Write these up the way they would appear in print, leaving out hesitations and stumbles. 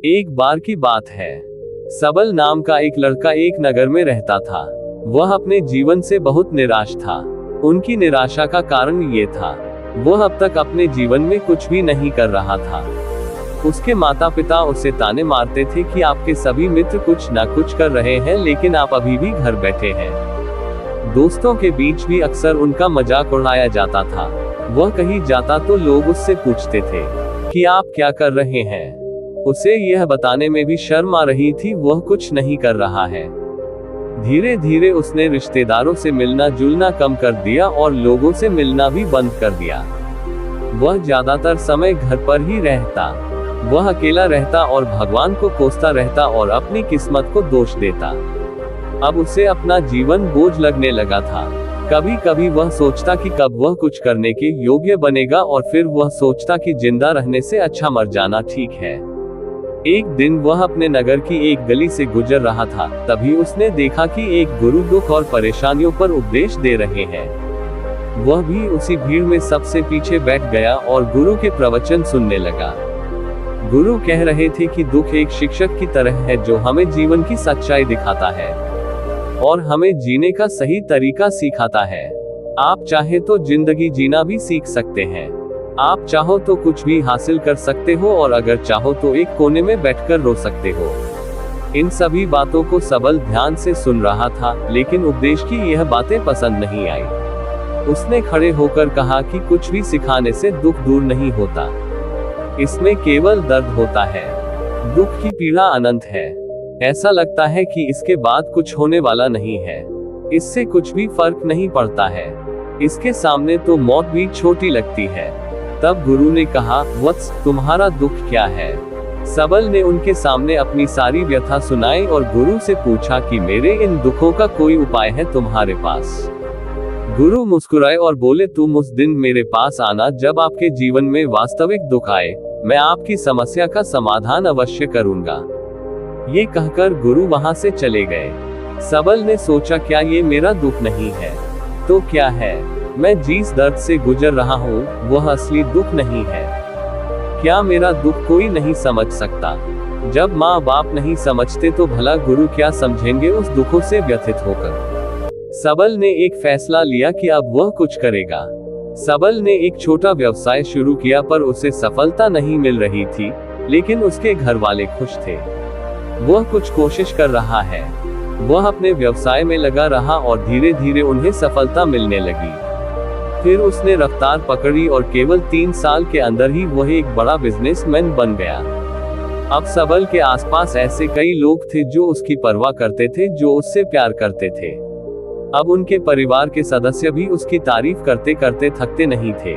एक बार की बात है। सबल नाम का एक लड़का एक नगर में रहता था। वह अपने जीवन से बहुत निराश था। उनकी निराशा का कारण ये था, वह अब तक अपने जीवन में कुछ भी नहीं कर रहा था। उसके माता पिता उसे ताने मारते थे कि आपके सभी मित्र कुछ ना कुछ कर रहे हैं, लेकिन आप अभी भी घर बैठे हैं। दोस्तों के बीच भी अक्सर उनका मजाक उड़ाया जाता था। वह कहीं जाता तो लोग उससे पूछते थे कि आप क्या कर रहे हैं। उसे यह बताने में भी शर्म आ रही थी, वह कुछ नहीं कर रहा है। धीरे धीरे उसने रिश्तेदारों से मिलना जुलना कम कर दिया और लोगों से मिलना भी बंद कर दिया। वह ज्यादातर समय घर पर ही रहता। वह अकेला रहता और भगवान को कोसता रहता और अपनी किस्मत को दोष देता। अब उसे अपना जीवन बोझ लगने लगा था। कभी कभी वह सोचता कि कब वह कुछ करने के योग्य बनेगा, और फिर वह सोचता कि जिंदा रहने से अच्छा मर जाना ठीक है। एक दिन वह अपने नगर की एक गली से गुजर रहा था, तभी उसने देखा कि एक गुरु दुख और परेशानियों पर उपदेश दे रहे हैं। वह भी उसी भीड़ में सबसे पीछे बैठ गया और गुरु के प्रवचन सुनने लगा। गुरु कह रहे थे कि दुख एक शिक्षक की तरह है जो हमें जीवन की सच्चाई दिखाता है और हमें जीने का सही तरीका सिखाता है। आप चाहे तो जिंदगी जीना भी सीख सकते हैं। आप चाहो तो कुछ भी हासिल कर सकते हो, और अगर चाहो तो एक कोने में बैठकर रो सकते हो। इन सभी बातों को सबल ध्यान से सुन रहा था, लेकिन उपदेश की यह बातें पसंद नहीं आई। उसने खड़े होकर कहा कि कुछ भी सिखाने से दुख दूर नहीं होता। इसमें केवल दर्द होता है। दुख की पीड़ा अनंत है। ऐसा लगता है कि इसके बाद कुछ होने वाला नहीं है। इससे कुछ भी फर्क नहीं पड़ता है। इसके सामने तो मौत भी छोटी लगती है। तब गुरु ने कहा, वत्स, तुम्हारा दुख क्या है? सबल ने उनके सामने अपनी सारी व्यथा सुनाई और गुरु से पूछा कि मेरे इन दुखों का कोई उपाय है तुम्हारे पास? गुरु मुस्कुराए और बोले, तुम उस दिन मेरे पास आना जब आपके जीवन में वास्तविक दुख आए। मैं आपकी समस्या का समाधान अवश्य करूंगा। ये कहकर गुरु वहां से चले गए। सबल ने सोचा, क्या ये मेरा दुख नहीं है तो क्या है? मैं जिस दर्द से गुजर रहा हूँ वह असली दुख नहीं है। क्या मेरा दुख कोई नहीं समझ सकता? जब माँ बाप नहीं समझते तो भला गुरु क्या समझेंगे उस दुखों से व्यथित होकर? सबल ने एक फैसला लिया कि अब वह कुछ करेगा। सबल ने एक छोटा व्यवसाय शुरू किया, पर उसे सफलता नहीं मिल रही थी, लेकिन उसके घर वाले खुश थे। वह कुछ कोशिश कर रहा है। वह अपने व्यवसाय में लगा रहा और धीरे धीरे उन्हें सफलता मिलने लगी। फिर उसने रफ्तार पकड़ी और केवल 3 साल के अंदर ही वह एक बड़ा बिजनेसमैन बन गया। अब सबल के आसपास ऐसे कई लोग थे जो उसकी परवाह करते थे, जो उससे प्यार करते थे। अब उनके परिवार के सदस्य भी उसकी तारीफ करते करते थकते नहीं थे।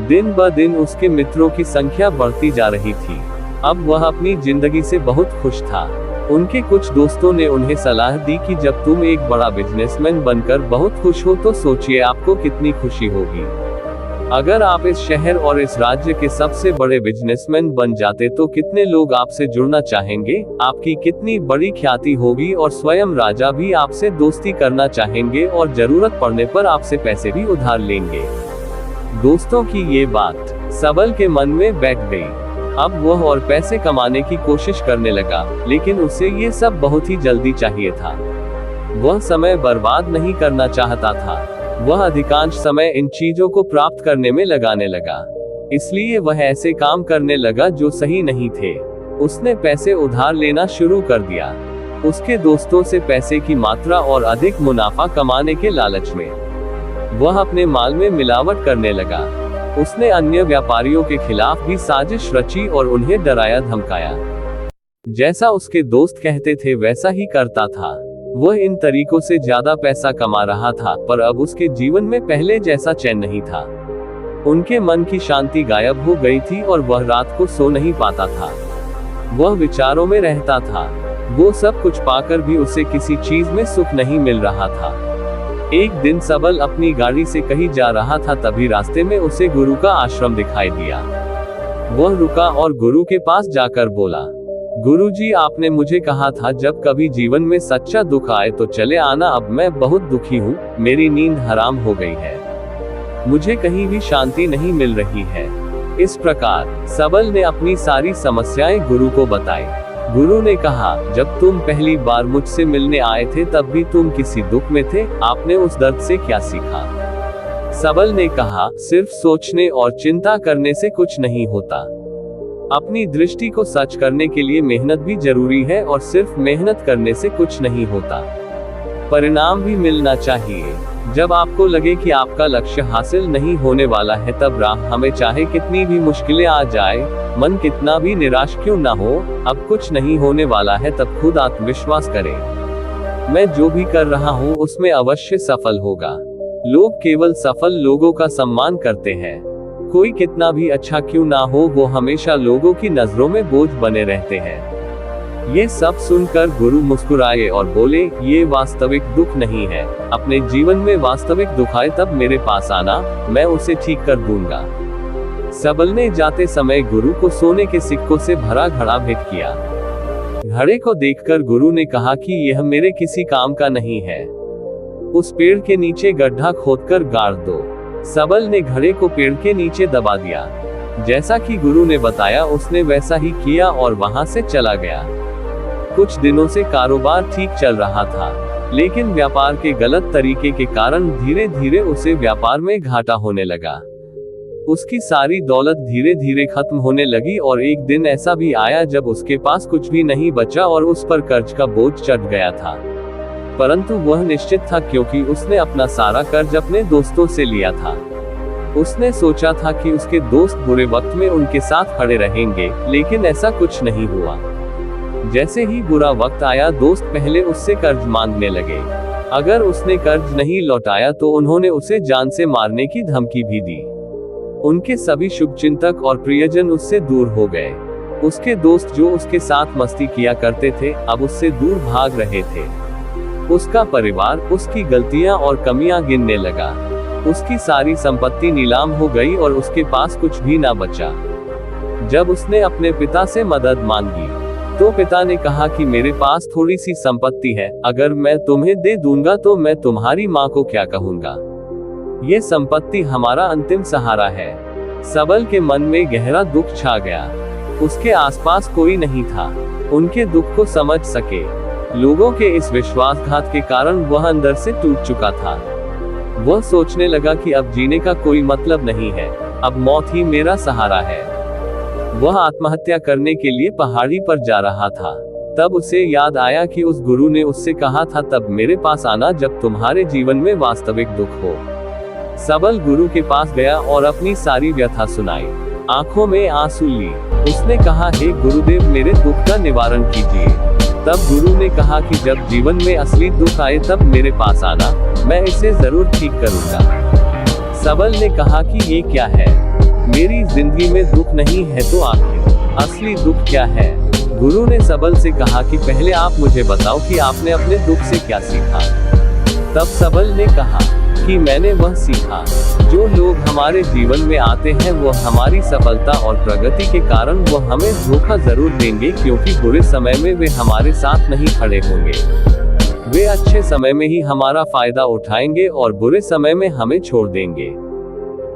दिन ब दिन उसके मित्रों की संख्या बढ़ती जा रही थी। अब वह अपनी जिंदगी से बहुत खुश था। उनके कुछ दोस्तों ने उन्हें सलाह दी कि जब तुम एक बड़ा बिजनेसमैन बनकर बहुत खुश हो तो सोचिए आपको कितनी खुशी होगी। अगर आप इस शहर और इस राज्य के सबसे बड़े बिजनेसमैन बन जाते तो कितने लोग आपसे जुड़ना चाहेंगे, आपकी कितनी बड़ी ख्याति होगी, और स्वयं राजा भी आपसे दोस्ती करना चाहेंगे और जरूरत पड़ने पर आपसे पैसे भी उधार लेंगे। दोस्तों की ये बात सबल के मन में बैठ गई। अब वह और पैसे कमाने की कोशिश करने लगा, लेकिन उसे ये सब बहुत ही जल्दी चाहिए था। वह समय बर्बाद नहीं करना चाहता था। वह अधिकांश समय इन चीजों को प्राप्त करने में लगाने लगा। इसलिए वह ऐसे काम करने लगा जो सही नहीं थे। उसने पैसे उधार लेना शुरू कर दिया। उसके दोस्तों से पैसे की मात्रा और अधिक मुनाफा कमाने के लालच में वह अपने माल में मिलावट करने लगा। उसने अन्य व्यापारियों के खिलाफ भी साजिश रची और उन्हें डराया धमकाया। जैसा उसके दोस्त कहते थे वैसा ही करता था। वह इन तरीकों से ज्यादा पैसा कमा रहा था, पर अब उसके जीवन में पहले जैसा चैन नहीं था। उनके मन की शांति गायब हो गई थी और वह रात को सो नहीं पाता था। वह विचारों में रहता था। वो सब कुछ पाकर भी उसे किसी चीज में सुख नहीं मिल रहा था। एक दिन सबल अपनी गाड़ी से कहीं जा रहा था, तभी रास्ते में उसे गुरु का आश्रम दिखाई दिया। वह रुका और गुरु के पास जाकर बोला, गुरुजी, आपने मुझे कहा था जब कभी जीवन में सच्चा दुख आए तो चले आना। अब मैं बहुत दुखी हूँ। मेरी नींद हराम हो गई है। मुझे कहीं भी शांति नहीं मिल रही है। इस प्रकार सबल ने अपनी सारी समस्याएं गुरु को बताई। गुरु ने कहा, जब तुम पहली बार मुझसे मिलने आए थे तब भी तुम किसी दुख में थे, आपने उस दर्द से क्या सीखा? सबल ने कहा, सिर्फ सोचने और चिंता करने से कुछ नहीं होता। अपनी दृष्टि को सच करने के लिए मेहनत भी जरूरी है और सिर्फ मेहनत करने से कुछ नहीं होता, परिणाम भी मिलना चाहिए। जब आपको लगे कि आपका लक्ष्य हासिल नहीं होने वाला है तब राह हमें चाहे कितनी भी मुश्किलें आ जाए, मन कितना भी निराश क्यों ना हो, अब कुछ नहीं होने वाला है, तब खुद आत्मविश्वास करें, मैं जो भी कर रहा हूँ उसमें अवश्य सफल होगा। लोग केवल सफल लोगों का सम्मान करते हैं, कोई कितना भी अच्छा क्यों ना हो वो हमेशा लोगों की नजरों में बोझ बने रहते हैं। ये सब सुनकर गुरु मुस्कुराए और बोले, ये वास्तविक दुख नहीं है, अपने जीवन में वास्तविक दुख आए तब मेरे पास आना, मैं उसे ठीक कर दूंगा। सबल ने जाते समय गुरु को सोने के सिक्कों से भरा घड़ा भेंट किया। घड़े को देखकर गुरु ने कहा कि यह मेरे किसी काम का नहीं है, उस पेड़ के नीचे गड्ढा खोदकर गाड़ दो। सबल ने घड़े को पेड़ के नीचे दबा दिया। जैसा कि गुरु ने बताया उसने वैसा ही किया और वहां से चला गया। कुछ दिनों से कारोबार ठीक चल रहा था, लेकिन व्यापार के गलत तरीके के कारण धीरे धीरे उसे व्यापार में घाटा होने लगा। उसकी सारी दौलत धीरे धीरे खत्म होने लगी और एक दिन ऐसा भी आया जब उसके पास कुछ भी नहीं बचा और उस पर कर्ज का बोझ चढ़ गया था। परंतु वह निश्चित था क्योंकि उसने अपना सारा कर्ज अपने दोस्तों से लिया था। उसने सोचा था कि उसके दोस्त बुरे वक्त में उनके साथ खड़े रहेंगे, लेकिन ऐसा कुछ नहीं हुआ। जैसे ही बुरा वक्त आया दोस्त पहले उससे कर्ज मांगने लगे। अगर उसने कर्ज नहीं लौटाया तो उन्होंने उसे जान से मारने की धमकी भी दी। उनके सभी शुभचिंतक और प्रियजन उससे दूर हो गए। उसके दोस्त जो उसके साथ मस्ती किया करते थे अब उससे दूर भाग रहे थे। उसका परिवार उसकी गलतियां और कमियां गिनने लगा। उसकी सारी संपत्ति नीलाम हो गई और उसके पास कुछ भी ना बचा। जब उसने अपने पिता से मदद मांगी तो पिता ने कहा कि मेरे पास थोड़ी सी संपत्ति है, अगर मैं तुम्हें दे दूंगा तो मैं तुम्हारी माँ को क्या कहूँगा। ये संपत्ति हमारा अंतिम सहारा है। सबल के मन में गहरा दुख छा गया। उसके आसपास कोई नहीं था उनके दुख को समझ सके। लोगों के इस विश्वासघात के कारण वह अंदर से टूट चुका था। वह सोचने लगा कि अब जीने का कोई मतलब नहीं है, अब मौत ही मेरा सहारा है। वह आत्महत्या करने के लिए पहाड़ी पर जा रहा था। तब उसे याद आया कि उस गुरु ने उससे कहा था, तब मेरे पास आना जब तुम्हारे जीवन में वास्तविक दुख हो। सबल गुरु के पास गया और अपनी सारी व्यथा सुनाई। आंखों में आंसू ली। उसने कहा, हे गुरुदेव मेरे दुख का निवारण कीजिए। तब गुरु ने कहा कि जब जीवन में असली दुख आए तब मेरे पास आना, मैं इसे जरूर ठीक करूंगा। सबल ने कहा कि ये क्या है, मेरी जिंदगी में दुख नहीं है तो आखिर असली दुख क्या है। गुरु ने सबल से कहा कि पहले आप मुझे बताओ कि आपने अपने दुख से क्या सीखा। तब सबल ने कहा कि मैंने वह सीखा, जो लोग हमारे जीवन में आते हैं वो हमारी सफलता और प्रगति के कारण वो हमें धोखा जरूर देंगे, क्योंकि बुरे समय में वे हमारे साथ नहीं खड़े होंगे। वे अच्छे समय में ही हमारा फायदा उठाएंगे और बुरे समय में हमें छोड़ देंगे।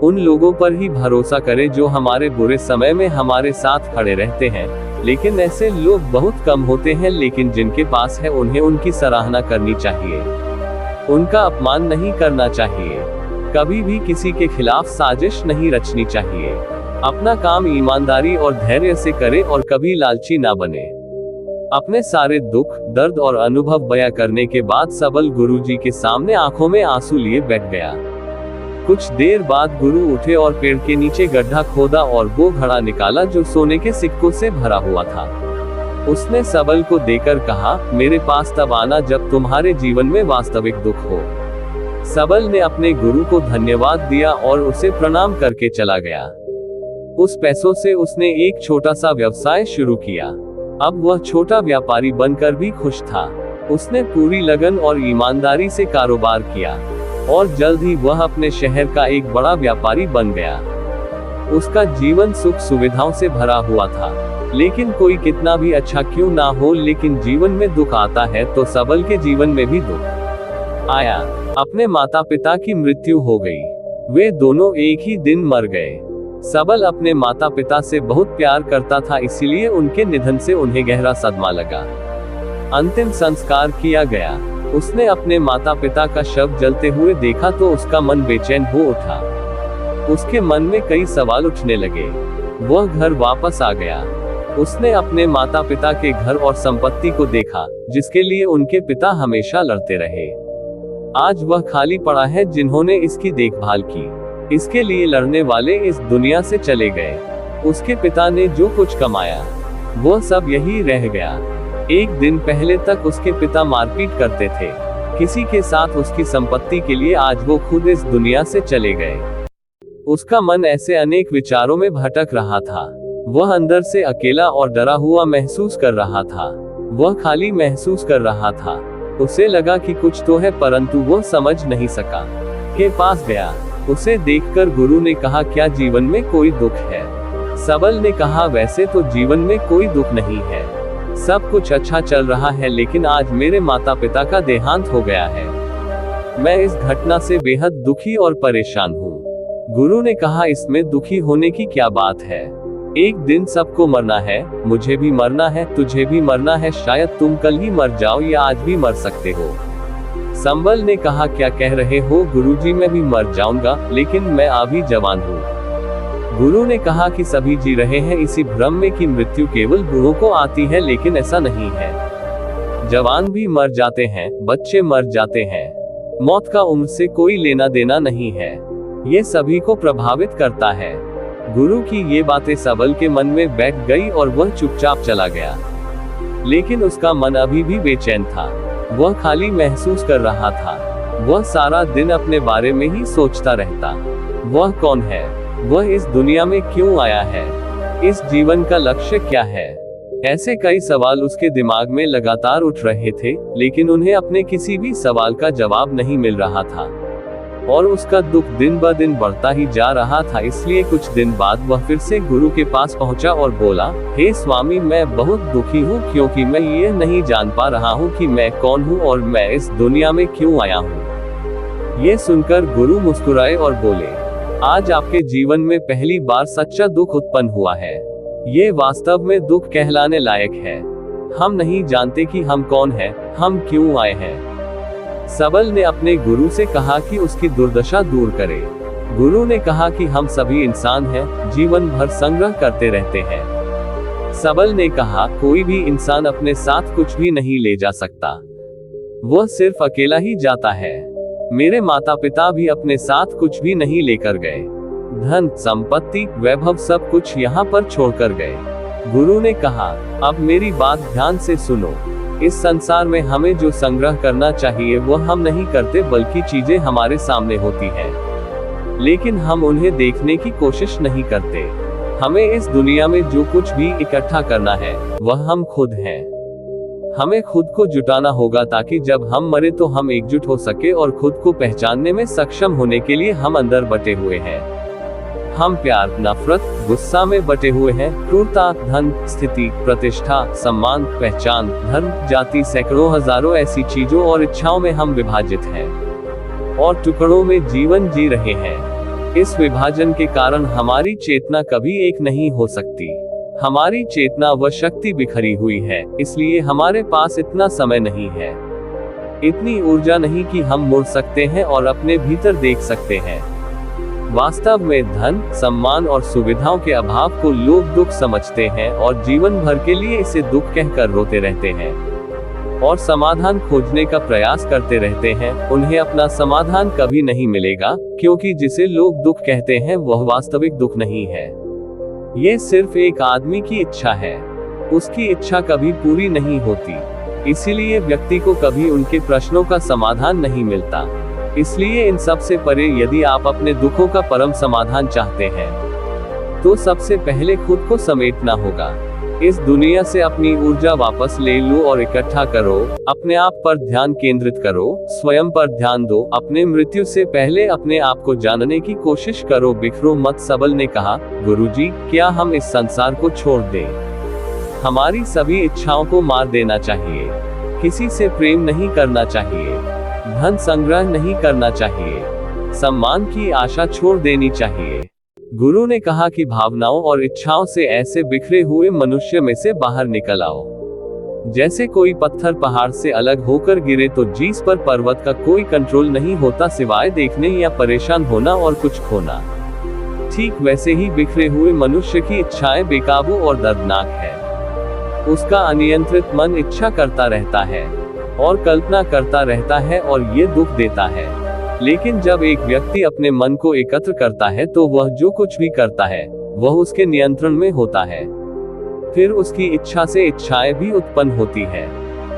उन लोगों पर ही भरोसा करें जो हमारे बुरे समय में हमारे साथ खड़े रहते हैं। लेकिन ऐसे लोग बहुत कम होते हैं, लेकिन जिनके पास है उन्हें उनकी सराहना करनी चाहिए, उनका अपमान नहीं करना चाहिए। कभी भी किसी के खिलाफ साजिश नहीं रचनी चाहिए। अपना काम ईमानदारी और धैर्य से करें और कभी लालची ना बने। अपने सारे दुख, दर्द और अनुभव बयां करने के बाद सबल गुरुजी के सामने आंखों में आंसू लिए बैठ गया। कुछ देर बाद गुरु उठे और पेड़ के नीचे गड्ढा खोदा और वो घड़ा निकाला जो सोने के सिक्कों से भरा हुआ था। उसने सबल को देकर कहा, मेरे पास तब आना जब तुम्हारे जीवन में वास्तविक दुख हो। सबल ने अपने गुरु को धन्यवाद दिया और उसे प्रणाम करके चला गया। उस पैसों से उसने एक छोटा सा व्यवसाय शुरू किया। अब वह छोटा व्यापारी बनकर भी खुश था। उसने पूरी लगन और ईमानदारी से कारोबार किया और जल्द ही वह अपने शहर का एक बड़ा व्यापारी बन गया। उसका जीवन सुख सुविधाओं से भरा हुआ था। लेकिन कोई कितना भी अच्छा क्यों ना हो, लेकिन जीवन में दुख आता है तो सबल के जीवन में भी दुख आया। अपने माता पिता की मृत्यु हो गई। वे दोनों एक ही दिन मर गए। सबल अपने माता पिता से बहुत प्यार करता था, इसीलिए उनके निधन से उन्हें गहरा सदमा लगा। अंतिम संस्कार किया गया। उसने अपने माता पिता का शव जलते हुए देखा तो उसका मन बेचैन हो उठा। उसके मन में कई सवाल उठने लगे। वह घर वापस आ गया। उसने अपने माता पिता के घर और संपत्ति को देखा, जिसके लिए उनके पिता हमेशा लड़ते रहे। आज वह खाली पड़ा है। जिन्होंने इसकी देखभाल की, इसके लिए लड़ने वाले इस दुनिया से चले गए। उसके पिता ने जो कुछ कमाया, वह सब यही रह गया। एक दिन पहले तक उसके पिता मारपीट करते थे किसी के साथ उसकी संपत्ति के लिए। आज वो खुद इस दुनिया से चले गए। उसका मन ऐसे अनेक विचारों में भटक रहा था। वह अंदर से अकेला और डरा हुआ महसूस कर रहा था। वह खाली महसूस कर रहा था। उसे लगा कि कुछ तो है, परंतु वह समझ नहीं सका। के पास गया। उसे देखकर गुरु ने कहा, क्या जीवन में कोई दुख है? सबल ने कहा, वैसे तो जीवन में कोई दुख नहीं है, सब कुछ अच्छा चल रहा है, लेकिन आज मेरे माता पिता का देहांत हो गया है। मैं इस घटना से बेहद दुखी और परेशान हूँ। गुरु ने कहा, इसमें दुखी होने की क्या बात है? एक दिन सबको मरना है, मुझे भी मरना है, तुझे भी मरना है। शायद तुम कल ही मर जाओ या आज भी मर सकते हो। संबल ने कहा, क्या कह रहे हो गुरुजी? मैं भी मर जाऊंगा, लेकिन मैं अभी जवान हूँ। गुरु ने कहा कि सभी जी रहे हैं इसी भ्रम में कि मृत्यु केवल बूढ़ों को आती है, लेकिन ऐसा नहीं है। जवान भी मर जाते हैं, बच्चे मर जाते हैं। मौत का उम्र से कोई लेना देना नहीं है। ये सभी को प्रभावित करता है। गुरु की ये बातें सबल के मन में बैठ गई और वह चुपचाप चला गया। लेकिन उसका मन अभी भी बेचैन था। वह खाली महसूस कर रहा था। वह सारा दिन अपने बारे में ही सोचता रहता। वह कौन है? वह इस दुनिया में क्यों आया है? इस जीवन का लक्ष्य क्या है? ऐसे कई सवाल उसके दिमाग में लगातार उठ रहे थे, लेकिन उन्हें अपने किसी भी सवाल का जवाब नहीं मिल रहा था। और उसका दुख दिन ब दिन बढ़ता ही जा रहा था। इसलिए कुछ दिन बाद वह फिर से गुरु के पास पहुंचा और बोला, हे स्वामी, मैं बहुत दुखी हूँ, क्योंकि मैं ये नहीं जान पा रहा हूँ कि मैं कौन हूँ और मैं इस दुनिया में क्यों आया हूँ। ये सुनकर गुरु मुस्कुराए और बोले, आज आपके जीवन में पहली बार सच्चा दुख उत्पन्न हुआ है। ये वास्तव में दुख कहलाने लायक है। हम नहीं जानते कि हम कौन हैं, हम क्यों आए हैं। सबल ने अपने गुरु से कहा कि उसकी दुर्दशा दूर करे। गुरु ने कहा कि हम सभी इंसान हैं, जीवन भर संग्रह करते रहते हैं। सबल ने कहा, कोई भी इंसान अपने साथ कुछ भी नहीं ले जा सकता, वह सिर्फ अकेला ही जाता है। मेरे माता पिता भी अपने साथ कुछ भी नहीं लेकर गए। धन, संपत्ति, वैभव सब कुछ यहाँ पर छोड़कर गए। गुरु ने कहा, अब मेरी बात ध्यान से सुनो। इस संसार में हमें जो संग्रह करना चाहिए वह हम नहीं करते, बल्कि चीजें हमारे सामने होती हैं, लेकिन हम उन्हें देखने की कोशिश नहीं करते। हमें इस दुनिया में जो कुछ भी इकट्ठा करना है, वह हम खुद हैं। हमें खुद को जुटाना होगा ताकि जब हम मरे तो हम एकजुट हो सके और खुद को पहचानने में सक्षम होने के लिए हम अंदर बटे हुए हैं। हम प्यार, नफरत, गुस्सा में बटे हुए हैं। क्रूरता, धन, स्थिति, प्रतिष्ठा, सम्मान, पहचान, धर्म, जाति, सैकड़ों हजारों ऐसी चीजों और इच्छाओं में हम विभाजित हैं और टुकड़ों में जीवन जी रहे हैं। इस विभाजन के कारण हमारी चेतना कभी एक नहीं हो सकती। हमारी चेतना व शक्ति बिखरी हुई है, इसलिए हमारे पास इतना समय नहीं है, इतनी ऊर्जा नहीं कि हम मुड़ सकते हैं और अपने भीतर देख सकते हैं। वास्तव में धन, सम्मान और सुविधाओं के अभाव को लोग दुख समझते हैं और जीवन भर के लिए इसे दुख कहकर रोते रहते हैं और समाधान खोजने का प्रयास करते रहते हैं। उन्हें अपना समाधान कभी नहीं मिलेगा, क्योंकि जिसे लोग दुख कहते हैं वह वास्तविक दुख नहीं है। ये सिर्फ एक आदमी की इच्छा है। उसकी इच्छा कभी पूरी नहीं होती, इसीलिए व्यक्ति को कभी उनके प्रश्नों का समाधान नहीं मिलता। इसलिए इन सब से परे यदि आप अपने दुखों का परम समाधान चाहते हैं, तो सबसे पहले खुद को समेटना होगा। इस दुनिया से अपनी ऊर्जा वापस ले लो और इकट्ठा करो। अपने आप पर ध्यान केंद्रित करो, स्वयं पर ध्यान दो। अपने मृत्यु से पहले अपने आप को जानने की कोशिश करो, बिखरो मत। सबल ने कहा, गुरुजी, क्या हम इस संसार को छोड़ दें? हमारी सभी इच्छाओं को मार देना चाहिए। किसी से प्रेम नहीं करना चाहिए, धन संग्रह नहीं करना चाहिए, सम्मान की आशा छोड़ देनी चाहिए। गुरु ने कहा कि भावनाओं और इच्छाओं से ऐसे बिखरे हुए मनुष्य में से बाहर निकल आओ। जैसे कोई पत्थर पहाड़ से अलग होकर गिरे तो जिस पर पर्वत का कोई कंट्रोल नहीं होता सिवाय देखने या परेशान होना और कुछ खोना। ठीक वैसे ही बिखरे हुए मनुष्य की इच्छाएं बेकाबू और दर्दनाक है। उसका अनियंत्रित मन इच्छा करता रहता है और कल्पना करता रहता है और ये दुख देता है। लेकिन जब एक व्यक्ति अपने मन को एकत्र करता है तो वह जो कुछ भी करता है वह उसके नियंत्रण में होता है। फिर उसकी इच्छा से इच्छाएं भी उत्पन्न होती है।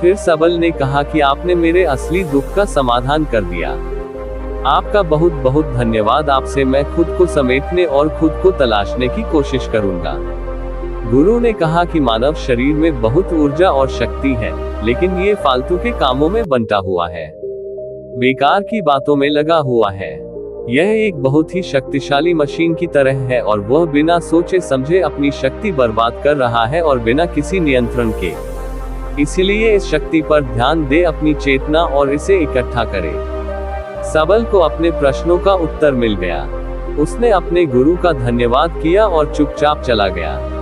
फिर सबल ने कहा कि आपने मेरे असली दुख का समाधान कर दिया। आपका बहुत बहुत धन्यवाद। आपसे मैं खुद को समेटने और खुद को तलाशने की कोशिश करूंगा। गुरु ने कहा कि मानव शरीर में बहुत ऊर्जा और शक्ति है, लेकिन ये फालतू के कामों में बंटा हुआ है, बेकार की बातों में लगा हुआ है। यह एक बहुत ही शक्तिशाली मशीन की तरह है और वह बिना सोचे समझे अपनी शक्ति बर्बाद कर रहा है और बिना किसी नियंत्रण के। इसलिए इस शक्ति पर ध्यान दे, अपनी चेतना और इसे इकट्ठा करे। सबल को अपने प्रश्नों का उत्तर मिल गया। उसने अपने गुरु का धन्यवाद किया और चुपचाप चला गया।